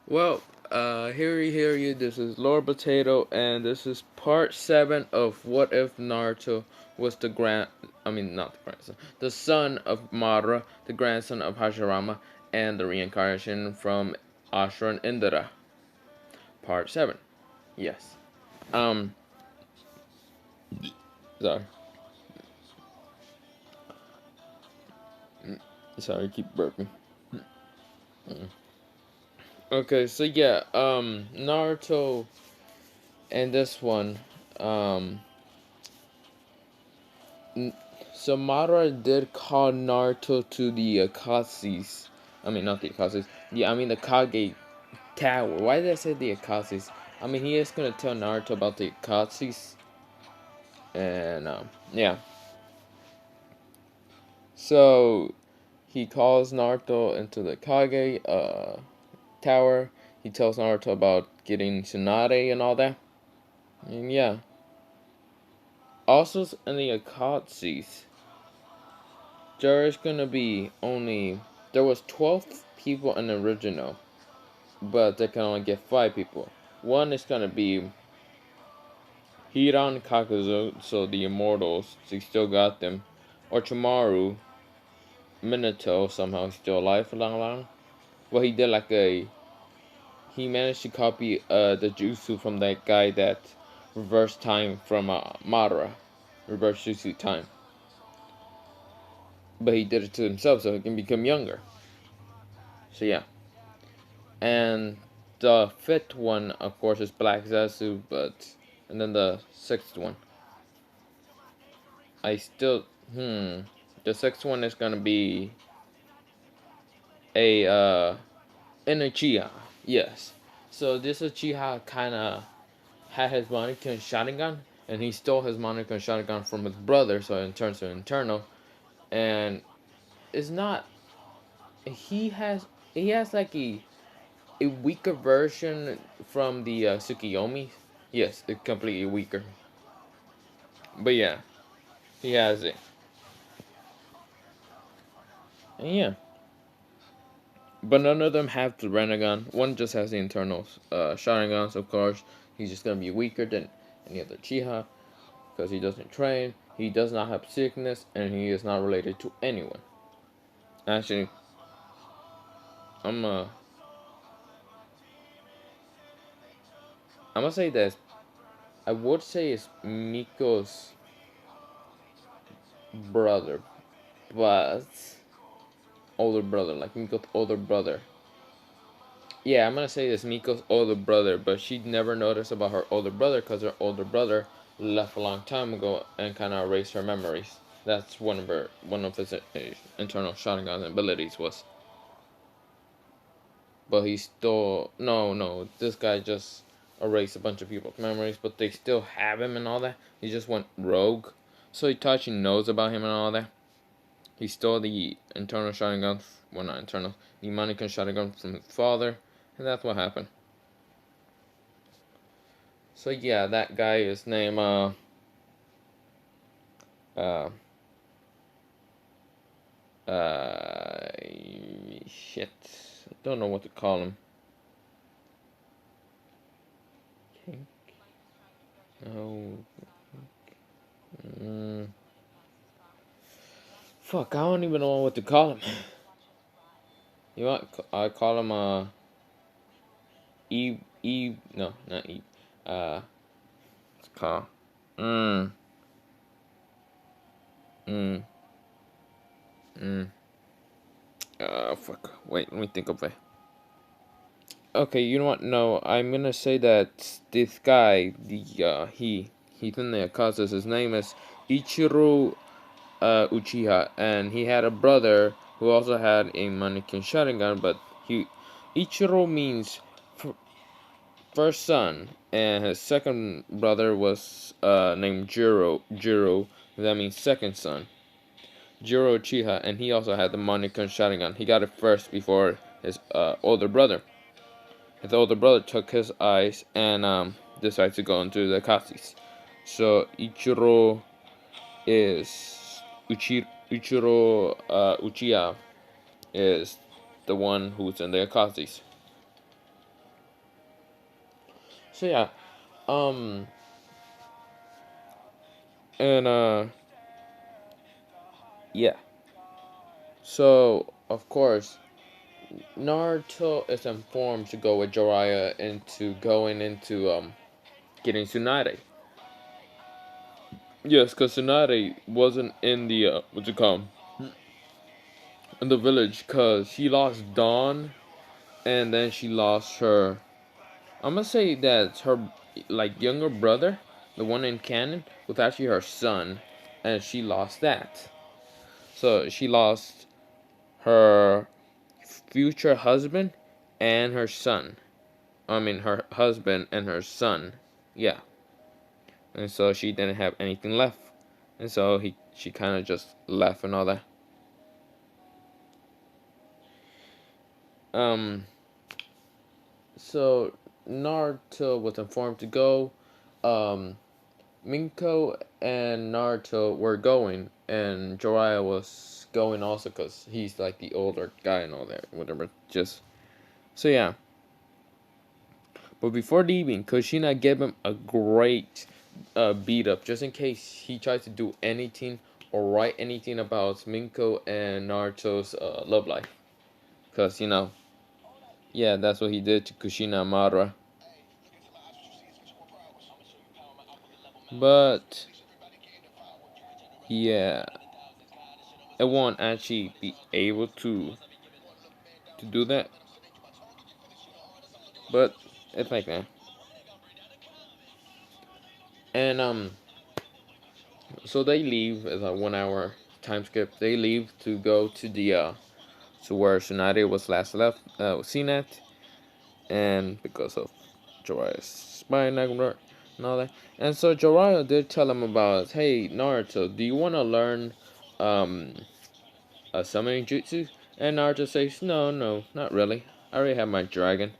Well, hear you. This is Lord Potato, and this is part 7 of What If Naruto was the not the grandson, the son of Madara, the grandson of Hashirama, and the reincarnation from Ashura and Indra. Part 7. Yes. Um, sorry. Sorry, keep burping. Okay, so yeah, Naruto and this one, um, so Madara did call Naruto to the Akatsu's. I mean, not the Akatsu's. Yeah, I mean the Kage Tower. Why did I say the Akatsu's? I mean, he is gonna tell Naruto about the Akatsu's. And, yeah. So, he calls Naruto into the Kage, Tower. He tells Naruto about getting Tsunade and all that. And, yeah. Also, in the Akatsu's, there is gonna be only... There was 12 people in the original, but they can only get 5 people. One is gonna be Hiran Kakuzu, so the immortals, so he still got them. Orochimaru, Minato, somehow he's still alive for long. Well, he managed to copy the jutsu from that guy that reversed time from Madara. Reverse jutsu time. But he did it to himself so he can become younger. So yeah. And the 5th one, of course, is Black Zazu, and then the 6th one. The 6th one is gonna be a, an Uchiha. Yes. So this Uchiha kinda had his Monica Sharingan, and he stole his Monica Sharingan from his brother, so it turns to internal. And it's not, he has, like a weaker version from the Tsukiyomi. Yes, it's completely weaker. But yeah, he has it. And yeah. But none of them have the Renegon. One just has the internal Sharingans, of course. He's just gonna be weaker than any other Chiha because he doesn't train. He does not have sickness, and he is not related to anyone. Actually, I'm uh, I'm gonna say that I would say it's Miko's brother, but older brother, like Miko's older brother. Yeah, I'm gonna say it's Miko's older brother, but she never noticed about her older brother because her older brother left a long time ago and kind of erased her memories. That's one of his internal Sharingan abilities was. But he still no. This guy just erased a bunch of people's memories, but they still have him and all that. He just went rogue, so Itachi knows about him and all that. He stole the internal Sharingan, well not internal, the Mannequin Sharingan from his father, and that's what happened. So yeah, that guy is named uh shit. I don't know what to call him. No. Fuck, I don't even know what to call him. You want? I call him no, not Eve. It's called mm mm mm. Fuck. Wait, let me think of it. Okay, you know what? No, I'm gonna say that this guy, he's in the Akazas. His name is Ichiro Uchiha, and he had a brother who also had a Mannequin Sharingan, but Ichiro means first son, and his second brother was named Jiro, that means second son. Jiro Uchiha, and he also had the Mannequin Sharingan. He got it first before his older brother. His older brother took his eyes and decided to go into the Akatsu's. So Ichiro is Ichiro Uchiha is the one who's in the Akatsu's. So yeah, um, and yeah. So of course, Naruto is informed to go with Jiraiya into going into getting Tsunade. Yes, because Tsunade wasn't in the what's it called, in the village, because she lost Dawn, and then she lost her. I'm gonna say that her like younger brother, the one in canon, was actually her son, and she lost that. So she lost her future husband and her son. I mean, her husband and her son. Yeah, and so she didn't have anything left, and so she kind of just left and all that. Um, so Naruto was informed to go. Um, Minko and Naruto were going, and Jiraiya was going also because he's like the older guy and all that, whatever. Just so yeah. But before leaving, Kushina gave him a great beat up, just in case he tries to do anything or write anything about Minko and Naruto's love life. Because, yeah, that's what he did to Kushina and Madara. But, yeah, it won't actually be able to do that. But, it's like that. And, so they leave, it's a 1 hour time skip. They leave to go to the, to where Tsunade was last left, seen at. And because of Jiraiya's spine network and all that. And so Jiraiya did tell him about, hey Naruto, do you want to learn um, a summoning jutsu? And Naruto says, no, not really. I already have my dragon.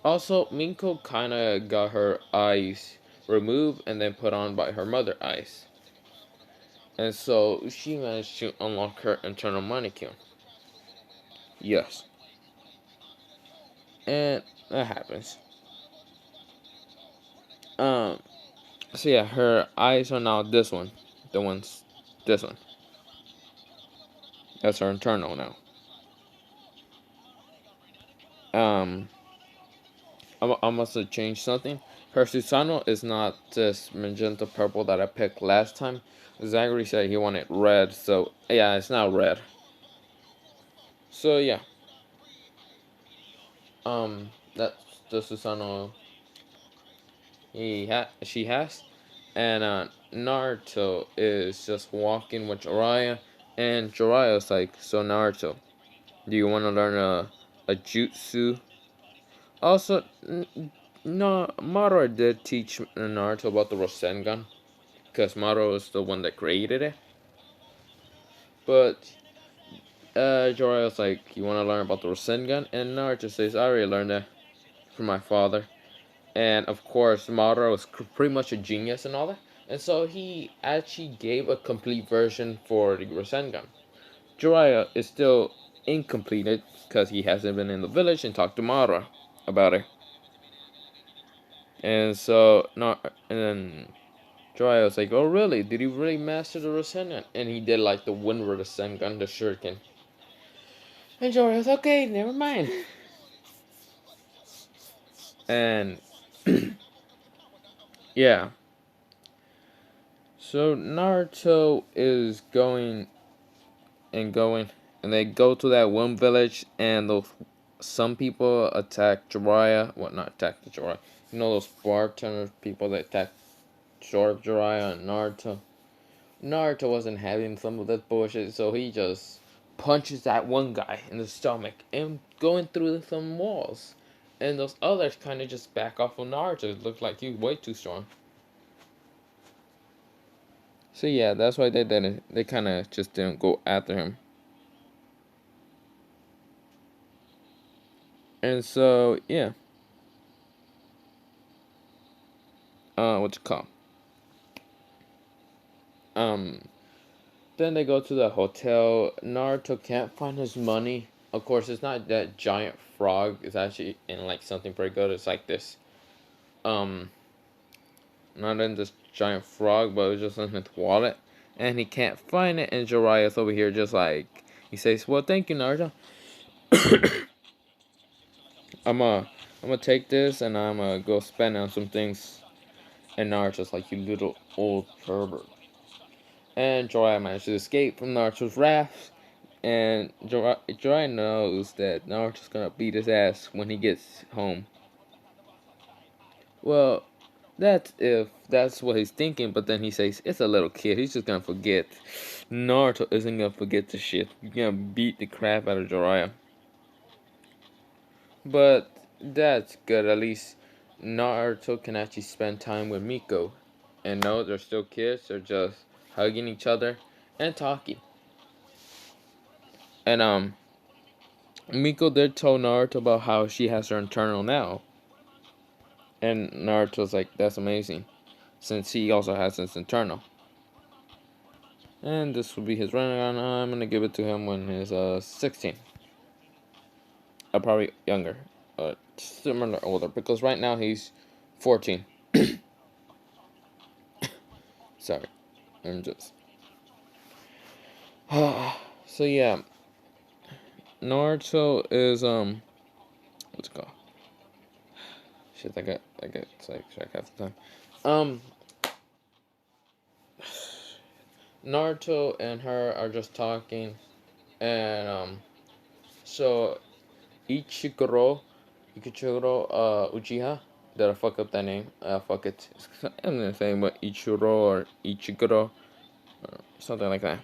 Also, Minko kind of got her eyes removed and then put on by her mother eyes. And so she managed to unlock her internal mannequin. Yes. And that happens. Um, So yeah, her eyes are now this one. The one's this one. That's her internal now. Um, I must have changed something. Her Susanoo is not this magenta purple that I picked last time. Zachary said he wanted red, so yeah, it's now red. So yeah, that's the Susanoo she has, and Naruto is just walking with Jiraiya, and Jiraiya's like, so Naruto, do you want to learn a jutsu? Also, no, Madara did teach Naruto about the Rasengan, because Madara is the one that created it. But Jiraiya's like, you want to learn about the Rasengan? And Naruto says, I already learned that from my father. And of course, Madara was pretty much a genius and all that. And so he actually gave a complete version for the Rasengan. Jiraiya is still incomplete because he hasn't been in the village and talked to Madara about it. And so, not, and then Jiraiya was like, oh really? Did he really master the Rasengan? And he did like the Windward Rasengan, the shuriken. And Jiraiya was okay, never mind. And, yeah. So Naruto is going and going, and they go to that one village, and those some people attack Jiraiya. Well, not attack the Jiraiya. You know those bartender people that attack Jiraiya and Naruto. Naruto wasn't having some of that bullshit, so he just punches that one guy in the stomach and going through some walls. And those others kind of just back off on Naruto. It looked like he was way too strong. So yeah, that's why they didn't. They kind of just didn't go after him. And so yeah, what you call? Um, then they go to the hotel. Naruto can't find his money. Of course, it's not that giant frog. It's actually in like something pretty good. It's like this um not in this giant frog, but it was just in his wallet, and he can't find it. And Jiraiya's over here just like he says, "Well, thank you, Naruto. I'm I'm gonna take this and I'm gonna go spend on some things." And Naruto's like, "You little old pervert." And Jiraiya managed to escape from Naruto's wrath. And Jiraiya knows that Naruto's gonna beat his ass when he gets home. Well, that's if that's what he's thinking, but then he says, it's a little kid, he's just gonna forget. Naruto isn't gonna forget the shit. He's gonna beat the crap out of Jiraiya. But that's good, at least Naruto can actually spend time with Miko. And no, they're still kids, they're just hugging each other and talking. And Miko did tell Naruto about how she has her internal now. And Naruto's like, that's amazing, since he also has his internal. And this will be his running. I'm gonna give it to him when he's 16. Probably younger, similar older, because right now he's 14. Sorry, I'm just. So yeah, Naruto is what's it called? Shit, I get sidetracked half the time. Naruto and her are just talking, and so Ichiguro Uchiha. Did I fuck up that name? Fuck it. I'm gonna say what Ichiro or Ichiguro or something like that.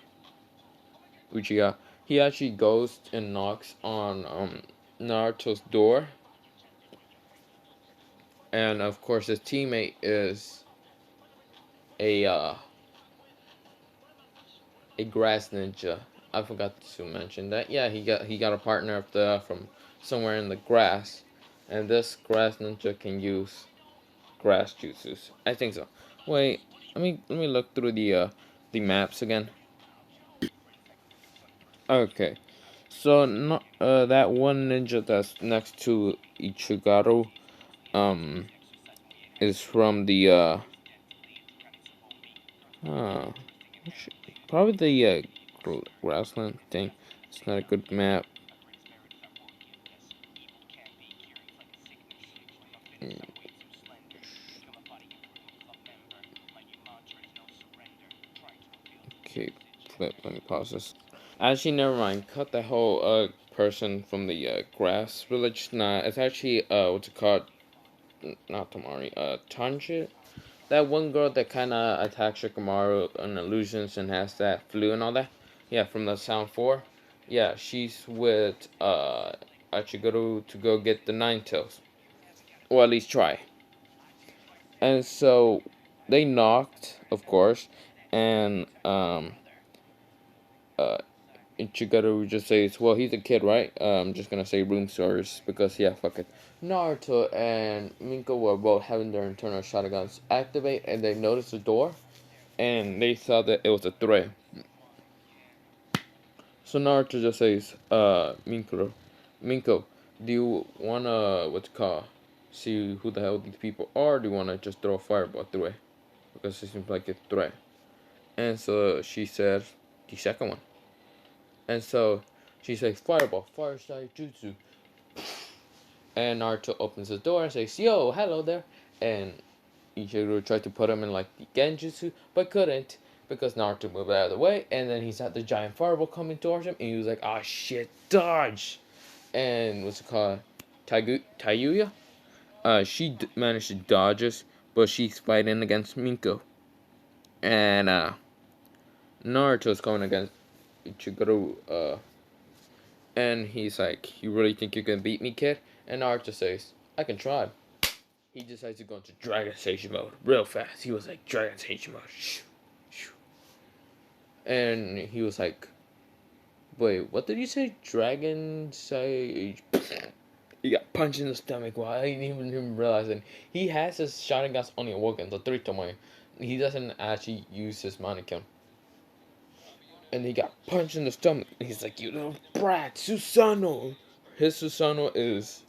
Uchiha. He actually goes and knocks on Naruto's door, and of course his teammate is a grass ninja. I forgot to mention that. Yeah, he got a partner up there from somewhere in the grass, and this grass ninja can use grass juices. I think so. Wait, let me look through the maps again. Okay, so no, that one ninja that's next to Ichigaru, um, is from the uh probably the grassland thing. It's not a good map. Okay, flip. Let me pause this. Actually, never mind. Cut the whole person from the grass village. Nah, it's actually what's it called? Not Tamari. Tanjit. That one girl that kind of attacks Shikamaru on illusions and has that flu and all that. Yeah, from the Sound 4. Yeah, she's with Achiguru to go get the Nine Tails. Or at least try. And so they knocked, of course, and uh, Ichigaru just says, well, he's a kid, right? I'm just gonna say room service because, yeah, fuck it. Naruto and Minko were both having their internal shotguns activate, and they noticed the door, and they saw that it was a threat. So Naruto just says, Minko, do you wanna, what's it called, see who the hell these people are, or do you wanna just throw a fireball through it? Because it seems like a threat. And so she said, the second one. And so she says, fireball, fire style jutsu. And Naruto opens the door and says, yo, hello there. And Ichiro tried to put him in like the genjutsu, but couldn't because Naruto moved out of the way. And then he saw the giant fireball coming towards him, and he was like, oh shit, dodge. And what's it called? Tayuya? She managed to dodge us, but she's fighting against Minko. And Naruto's going against Ichiguro, and he's like, you really think you can beat me, kid? And Naruto says, I can try. He decides to go into Dragon Station mode real fast. He was like, Dragon Station mode. And he was like, wait, what did you say? Dragon Sage. He got punched in the stomach while I didn't even realize it. He has his Sharingan's only awoken, the 3 Tomoe. He doesn't actually use his mannequin. And he got punched in the stomach. He's like, you little brat, Susanoo. His Susanoo is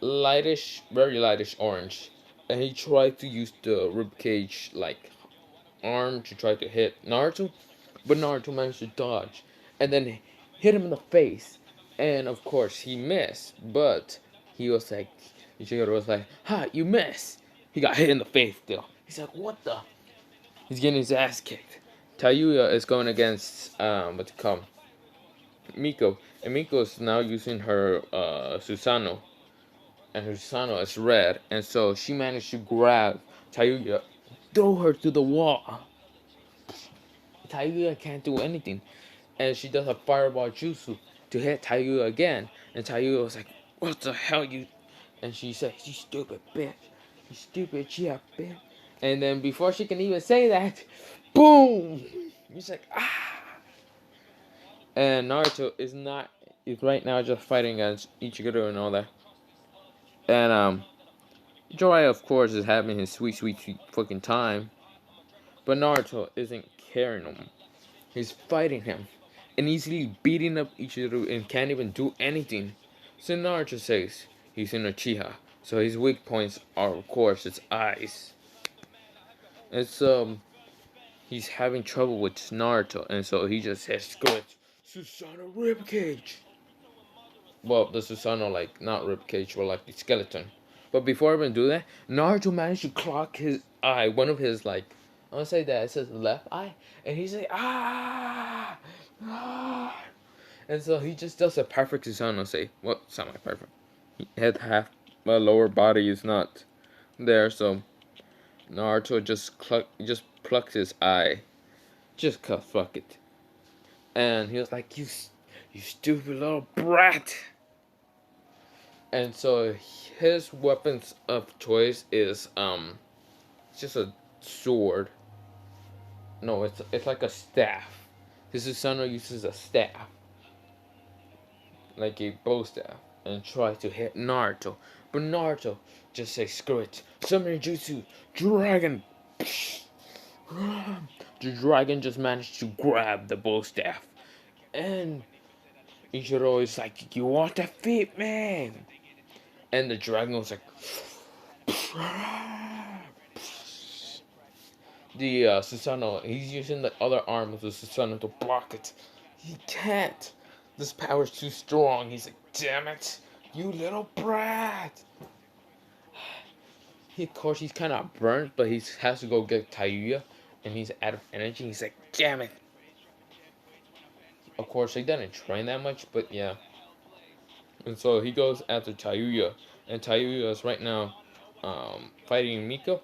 lightish, very lightish orange, and he tried to use the ribcage like arm to try to hit Naruto, but Naruto managed to dodge, and then hit him in the face, and of course he missed, but he was like, Ichiro was like, "Ha, you missed." He got hit in the face still. He's like, "What the?" He's getting his ass kicked. Tayuya is going against what's it called, Miko, and Miko is now using her Susanoo, and her Susanoo is red, and so she managed to grab Tayuya, throw her to the wall. Tayuya can't do anything, and she does a fireball jutsu to hit Tayuya again, and Tayuya was like, "What the hell, you?" And she said, "You stupid bitch, you stupid yeah bitch." And then before she can even say that, boom! He's like, "Ah!" And Naruto is right now just fighting against Ichiguro and all that. And Jiraiya of course is having his sweet, sweet, sweet fucking time. But Naruto isn't caring him. He's fighting him and easily beating up Ichiro and can't even do anything. So Naruto says he's in Uchiha, so his weak points are of course his eyes. It's he's having trouble with Naruto, and so he just says, "Screw it, Susanoo ribcage." Well, the Susanoo, like not ribcage, but like the skeleton. But before I even do that, Naruto managed to clock his eye, one of his like, I want to say that it says left eye, and he's like ah, ah, and so he just does a perfect Susanoo. Say, well, it's not my perfect. Head half, my lower body is not there, so Naruto just plucked his eye, just cause fuck it, and he was like, you stupid little brat." And so his weapons of choice is just a sword. No, it's like a staff. His Susanoo uses a staff, like a bow staff, and tries to hit Naruto. But Naruto just says, "Screw it, summon jutsu, dragon." The dragon just managed to grab the bow staff, and Ichiro is like, "You want to defeat me?" And the dragon was like, the Susanoo, he's using the other arm of the Susanoo to block it. He can't. This power's too strong. He's like, "Damn it, you little brat." Of course, he's kind of burnt, but he has to go get Tayuya, and he's out of energy. He's like, "Damn it." Of course, he didn't train that much, but yeah. And so he goes after Tayuya, and Tayuya is right now fighting Miko,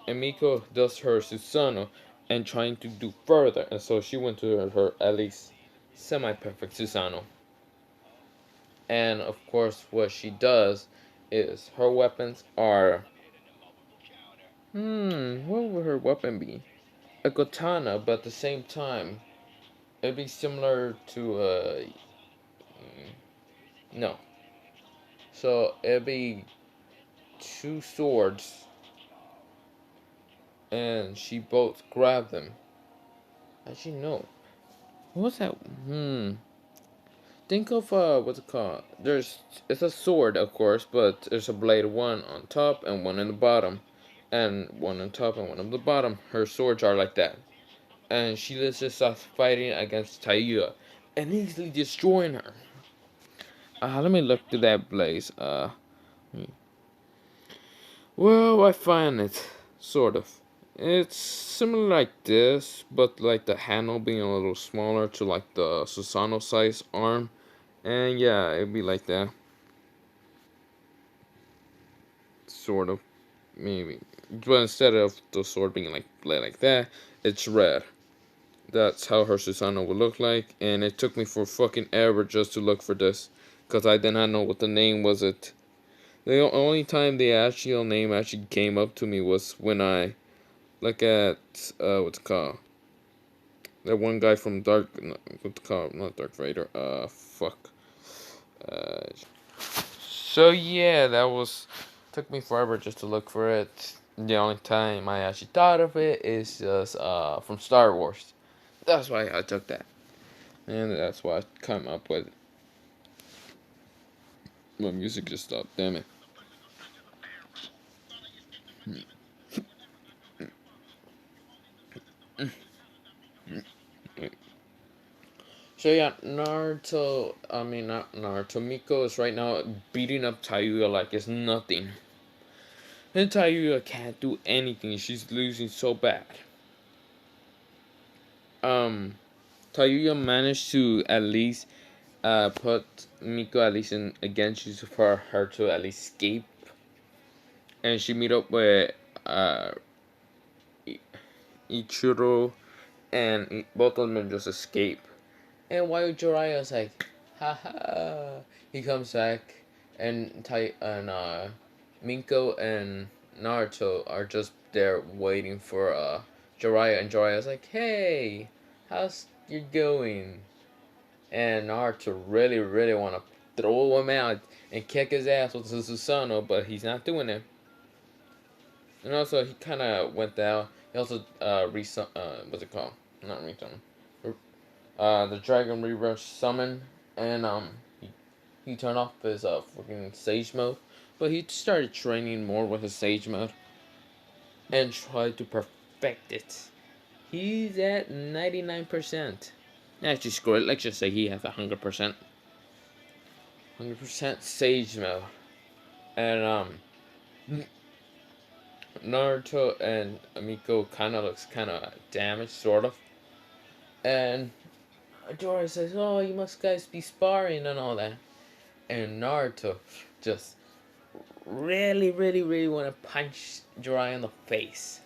and Miko does her Susanoo and trying to do further, and so she went to her at least semi-perfect Susanoo. And of course, what she does is her weapons are what would her weapon be? A katana, but at the same time, it'd be similar to no. So it'd be two swords, and she both grab them. Actually, no. What's that? Think of what's it called? It's a sword, of course, but there's a blade, one on top and one in the bottom, and one on top and one on the bottom. Her swords are like that, and she just starts fighting against Tayuya, and easily destroying her. Let me look to that blaze. Well, I find it sort of. It's similar like this, but like the handle being a little smaller to like the Susanoo size arm. And yeah, it'd be like that. Sort of. Maybe. But instead of the sword being like that, it's red. That's how her Susanoo would look like. And it took me for fucking ever just to look for this. Because I did not know what the name was it. The only time the actual name actually came up to me was when I look at, what's it called? That one guy from what's it called? Not Dark Vader, fuck. Uh, so yeah, took me forever just to look for it. The only time I actually thought of it is just, from Star Wars. That's why I took that. And that's why I come up with it. My music just stopped, damn it. So yeah, Naruto. I mean, not Naruto. Miko is right now beating up Tayuya like it's nothing. And Tayuya can't do anything. She's losing so bad. Um, Tayuya managed to at least put Miko at least in against you for her to at least escape, and she meet up with uh Ichiro, and both of them just escape. And while Jiraiya's like, haha, he comes back, and Minko and Naruto are just there waiting for Jiraiya, and Jiraiya's like, hey, how's you going? And Naruto really, really want to throw him out and kick his ass with Susanoo, but he's not doing it. And also, he kind of went down. He also what's it called? Not resummon. The Dragon Reverse Summon, and he turned off his freaking Sage mode, but he started training more with his Sage mode and tried to perfect it. He's at 99%. Actually, screw it. Let's just say he has 100%. 100% Sage mode, and Naruto and Miko kind of looks kind of damaged, sort of, and Dora says, "Oh, you must guys be sparring and all that." And Naruto just really, really, really want to punch Jiraiya in the face,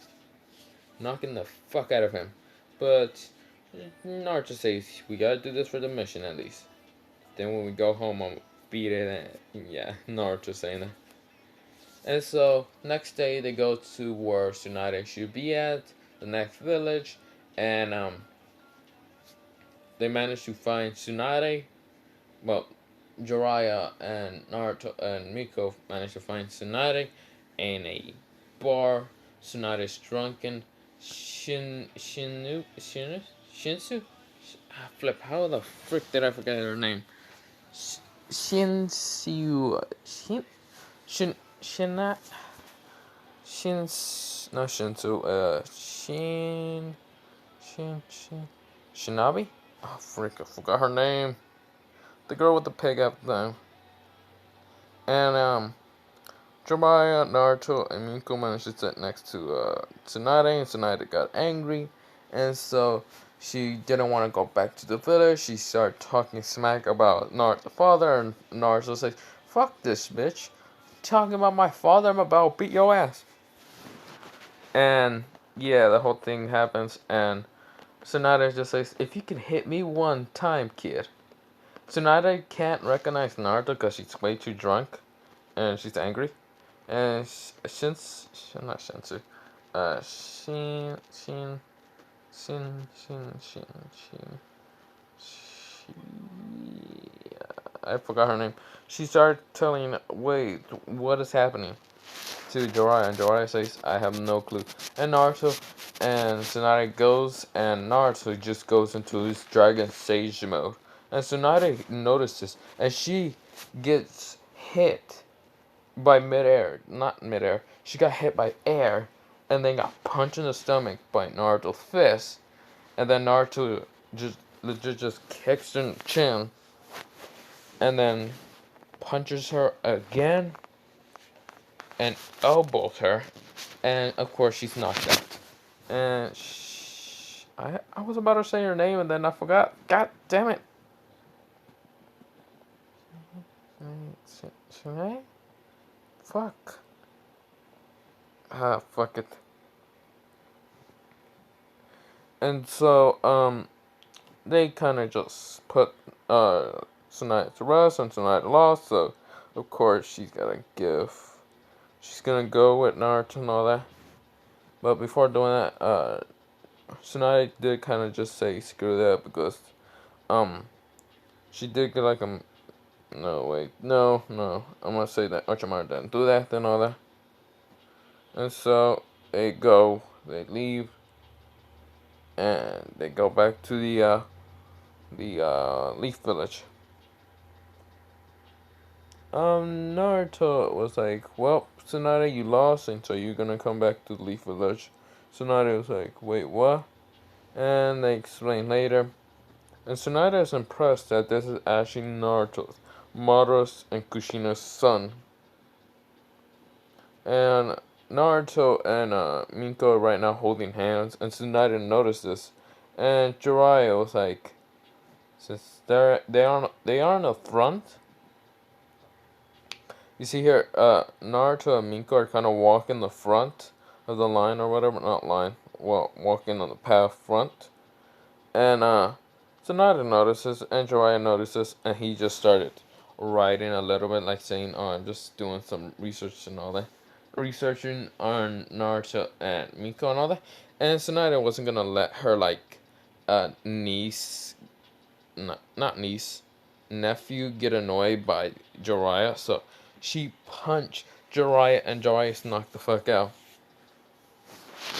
knocking the fuck out of him. But Naruto says, "We gotta do this for the mission at least. Then when we go home, I'm beat it." Yeah, Naruto saying that. And so next day they go to where Tsunade should be at, the next village, and they manage to find Tsunade. Well, Jiraiya and Naruto and Miko manage to find Tsunade in a bar. Tsunade's drunken. Shinsu? Flip, how the frick did I forget her name? Shinsu. Shina. No, Shinsu. Shinabi? Oh, frick, I forgot her name. The girl with the pig up thing. And, Jiraiya, Naruto, and Miko managed to sit next to Tsunade, and Tsunade got angry, and so she didn't want to go back to the village. She started talking smack about Naruto's father, and Naruto says, "Fuck this bitch. Talking about my father, I'm about to beat your ass." And yeah, the whole thing happens, and Tsunade just says, "If you can hit me one time, kid." Tsunade can't recognize Naruto because she's way too drunk, and she's angry. And not Shinsu. Shin. I forgot her name. She started telling, wait, what is happening to Jiraiya? And Jiraiya says, I have no clue. And Naruto and Tsunade goes, and Naruto just goes into his Dragon Sage mode. And Tsunade notices, and she gets hit by midair, not midair. She got hit by air, and then got punched in the stomach by Naruto's fist, and then Naruto just legit just kicks her in the chin, and then punches her again, and elbows her, and of course she's knocked out. And I was about to say her name, and then I forgot. God damn it! Shanae? Fuck. Fuck it. And so, they kind of just put Tsunade to rest, and Tsunade lost, so of course she's gonna she's gonna go with Naruto and all that. But before doing that, Tsunade did kind of just say screw that because she did get like a no wait no I'm gonna say that Orochimaru didn't do that and all that. And so they leave, and they go back to the Leaf Village. Naruto was like, well, Tsunade, you lost, and so you're gonna come back to the Leaf Village. Tsunade was like, wait, what? And they explain later. And Tsunade is impressed that this is actually Naruto's, Madara's, and Kushina's son. And Naruto and Minko are right now holding hands, and Tsunade noticed this. And Jiraiya was like, since they are in the front. You see here, Naruto and Minko are kind of walking the front of the line or whatever, not line. Well, walking on the path front, and Tsunade notices, and Jiraiya notices, and he just started writing a little bit, like saying, "Oh, I'm just doing some research and all that." Researching on Naruto and Miko and all that. And Tsunade wasn't gonna let her like niece, not niece, nephew get annoyed by Jiraiya, so she punched Jiraiya and Jiraiya knocked the fuck out.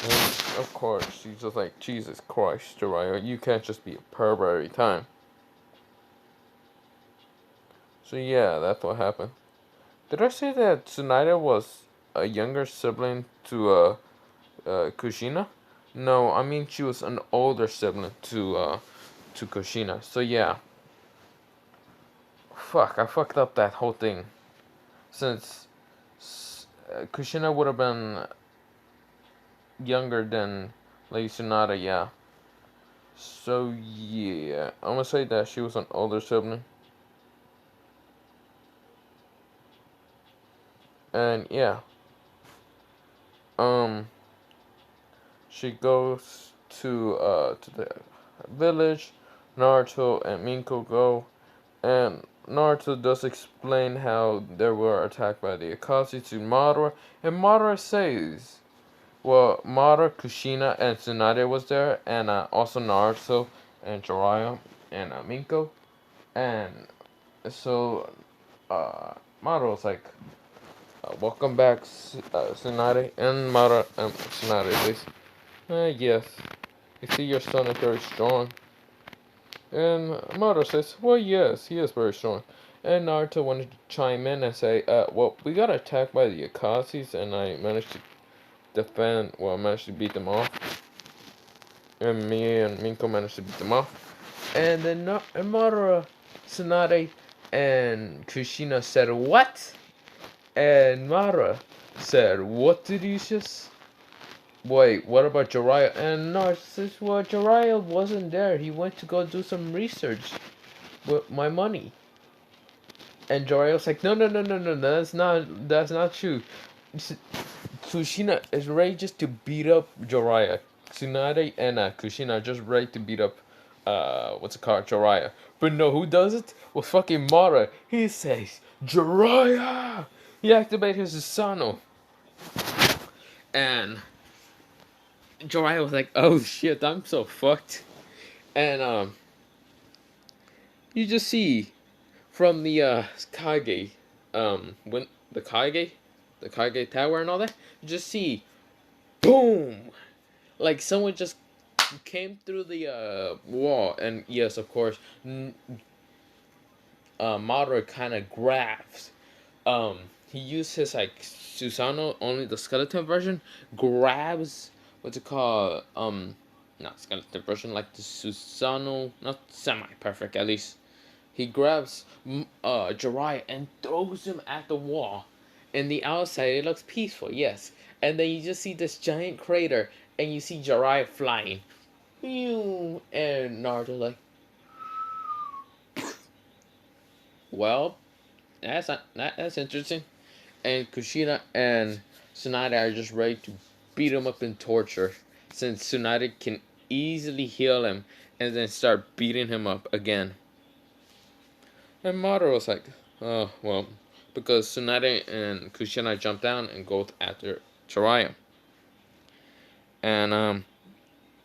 And of course, she's just like, Jesus Christ, Jiraiya, you can't just be a pervert every time. So yeah, that's what happened. Did I say that Tsunade was a younger sibling to Kushina? No, I mean she was an older sibling to Kushina. So yeah. Fuck, I fucked up that whole thing. Since Kushina would have been younger than Lady Tsunade, yeah. So yeah, I'm gonna say that she was an older sibling. And yeah, um, she goes to the village. Naruto and Minko go, and Naruto does explain how they were attacked by the Akashi to Madara, and Madara says, well, Madara, Kushina, and Tsunade was there, and also Naruto and Jiraiya and Minko, and so Madara was like, welcome back, Tsunade, and Madara and Tsunade says, yes, you see your son is very strong. And Madara says, well, yes, he is very strong. And Naruto wanted to chime in and say, well, we got attacked by the Akashis, and I managed to defend, well, I managed to beat them off. And me and Minko managed to beat them off. And then Madara, Tsunade, and Kushina said, what? And Madara said, what did you just... Wait, what about Jiraiya? And Naruto says, well, Jiraiya wasn't there. He went to go do some research with my money. And Jiraiya's like, no, that's not true. Kushina is ready just to beat up Jiraiya. Tsunade and Kushina are just ready to beat up, what's it called, Jiraiya. But no, who does it? Well, fucking Madara. He says, Jiraiya! He activates his Susanoo. And Jiraiya was like, oh shit, I'm so fucked. And, you just see from the, Kage, when the Kage Tower and all that, you just see, boom! Like someone just came through the wall, and yes, of course, Madara kind of grabs. He used his like Susanoo, only the skeleton version, grabs what's it called? Not skeleton version, like the Susanoo, not semi-perfect at least. He grabs Jiraiya and throws him at the wall. In the outside, it looks peaceful, yes. And then you just see this giant crater, and you see Jiraiya flying. And Naruto like, well, that's interesting. And Kushina and Tsunade are just ready to beat him up in torture, since Tsunade can easily heal him and then start beating him up again. And Madara was like, oh, well, because Tsunade and Kushina jump down and go after Jiraiya. And,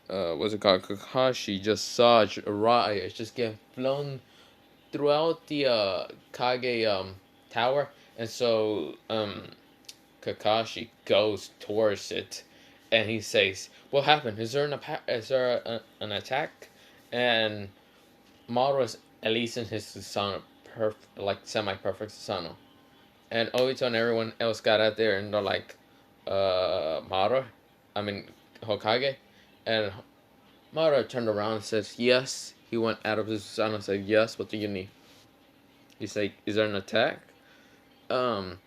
what's it called? Kakashi just saw Jiraiya just get flown throughout the, Kage, tower. And so, Kakashi goes towards it. And he says, what happened? Is there an attack? And Madara is at least in his Susanoo, like semi-perfect Susanoo. And Obito and everyone else got out there, and they're like, Madara, I mean Hokage, and Madara turned around and says, "Yes." He went out of his son and said, "Yes. What do you need?" He's like, "Is there an attack?" Um,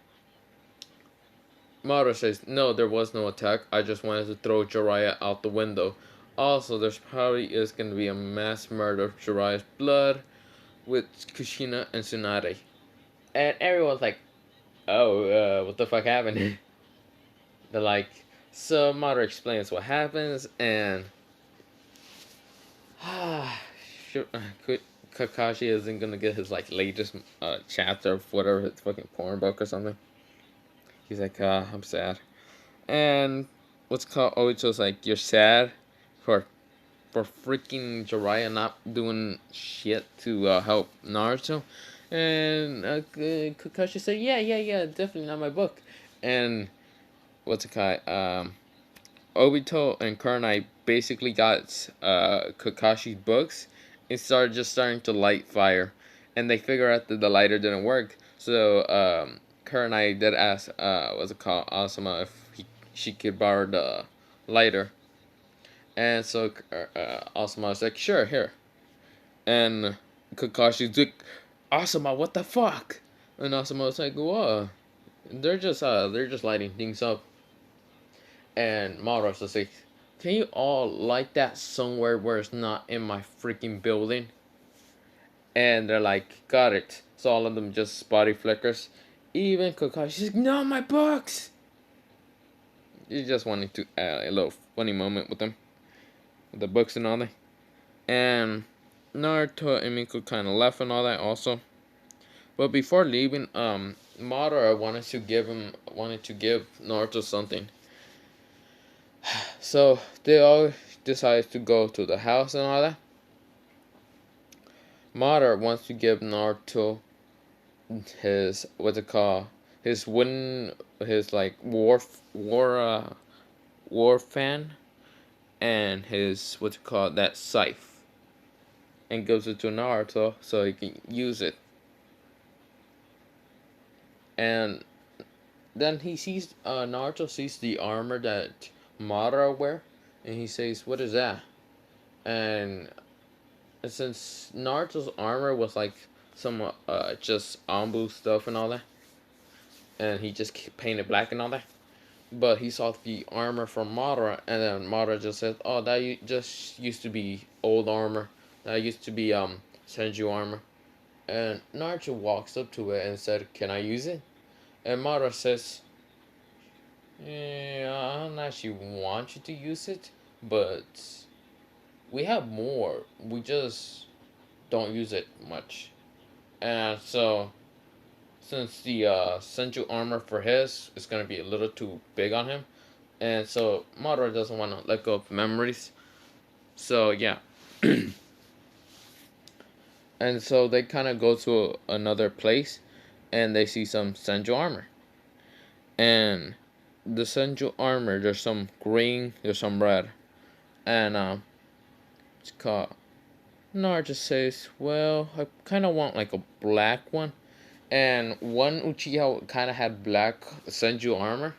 Madara says, "No, there was no attack. I just wanted to throw Jiraiya out the window. Also, there's probably is going to be a mass murder of Jiraiya's blood with Kushina and Tsunade." And everyone's like, "Oh, what the fuck happened?" They're like, so Madara explains what happens, and Kakashi isn't gonna get his like latest chapter of whatever his fucking porn book or something. He's like, I'm sad. And what's called Obito's like, you're sad for freaking Jiraiya not doing shit to help Naruto. And Kakashi said, yeah, definitely not my book. And what's it called? Obito and Kurenai basically got Kakashi's books and starting to light fire, and they figure out that the lighter didn't work. So Kurenai did ask what's it called, Asuma, if she could borrow the lighter, and so Asuma was like, sure, here. And Kakashi's like, Asuma, what the fuck? And Asuma was like, whoa, they're just lighting things up. And Madara was like, can you all light that somewhere where it's not in my freaking building? And they're like, got it. So all of them just body flickers. Even Kakashi's like, no, my books! You just wanted to add a little funny moment with them. With the books and all that. And Naruto and Miko kind of left and all that also. But before leaving, Madara wanted to give Naruto something. So they all decide to go to the house and all that. Madara wants to give Naruto his his wooden, his like war fan, and his that scythe, and gives it to Naruto so he can use it. And then Naruto sees the armor that Madara wear, and he says, "What is that?" And since Naruto's armor was like some just Ambu stuff and all that, and he just painted black and all that, but he saw the armor from Madara, and then Madara just said, "Oh, that just used to be old armor. That used to be Senju armor." And Naruto walks up to it and said, "Can I use it?" And Madara says, "Yeah, I don't actually want you to use it, but we have more. We just don't use it much." And so, since the Senju armor for his is going to be a little too big on him, and so Madara doesn't want to let go of memories. So, yeah. And so they kind of go to another place, and they see some Senju armor. And the Senju armor, there's some green, there's some red. And it's called, Naruto says, well, I kind of want like a black one. And one Uchiha kind of had black Senju armor.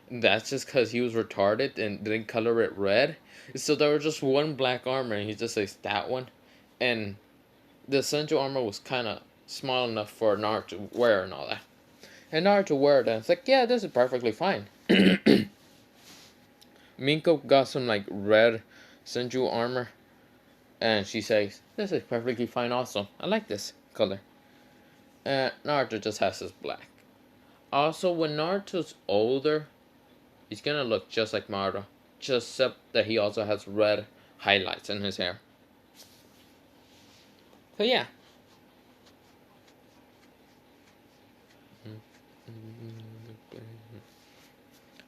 That's just because he was retarded and didn't color it red. So there was just one black armor, and he just says that one. And the Senju armor was kind of small enough for Naruto to wear and all that. And Naruto wear it, and it's like, yeah, this is perfectly fine. Minko got some like red Senju armor, and she says, this is perfectly fine also. I like this color. And Naruto just has his black. Also, when Naruto's older, he's gonna look just like Madara, just except that he also has red highlights in his hair. So yeah.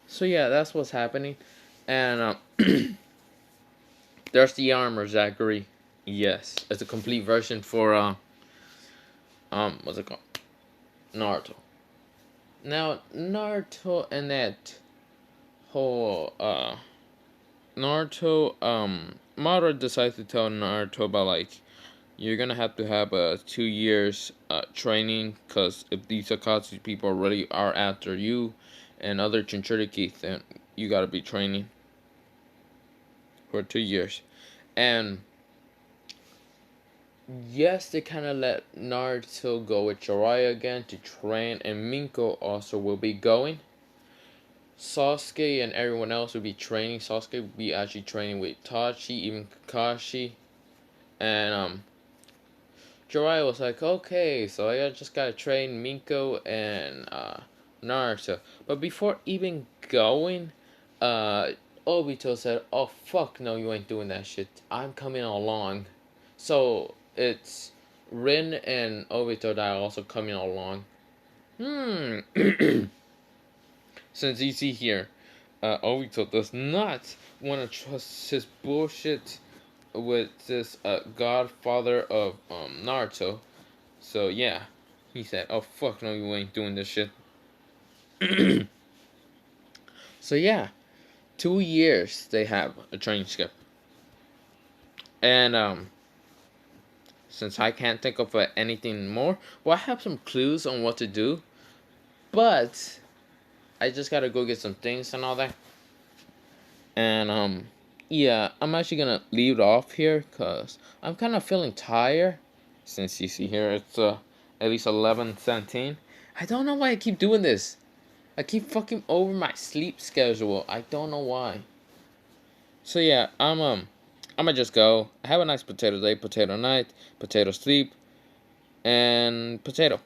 So yeah, that's what's happening. And there's the armor, Zachary. Yes, it's a complete version for what's it called? Naruto. Now Naruto and that whole Naruto Madara decides to tell Naruto about like you're gonna have to have a 2 years training, because if these Akatsuki people already are after you and other Chinchuriki, then you gotta be training for 2 years. And yes, they kind of let Naruto go with Jiraiya again to train, and Minko also will be going. Sasuke and everyone else will be training. Sasuke will be actually training with Tachi, even Kakashi, and Jiraiya was like, okay, so I just gotta train Minko and Naruto. But before even going, Obito said, oh fuck no, you ain't doing that shit. I'm coming along. So it's Rin and Obito that are also coming along. Since you see here, Obito does not want to trust his bullshit with this godfather of Naruto. So yeah, he said, "Oh fuck no, you ain't doing this shit." So yeah, 2 years they have a training skip, and since I can't think of anything more, well, I have some clues on what to do, but I just gotta go get some things and all that. And yeah, I'm actually gonna leave it off here because I'm kind of feeling tired. Since you see here, it's at least 11:17. I don't know why I keep doing this. I keep fucking over my sleep schedule. I don't know why. So yeah, I'ma just go. Have a nice potato day, potato night, potato sleep, and potato.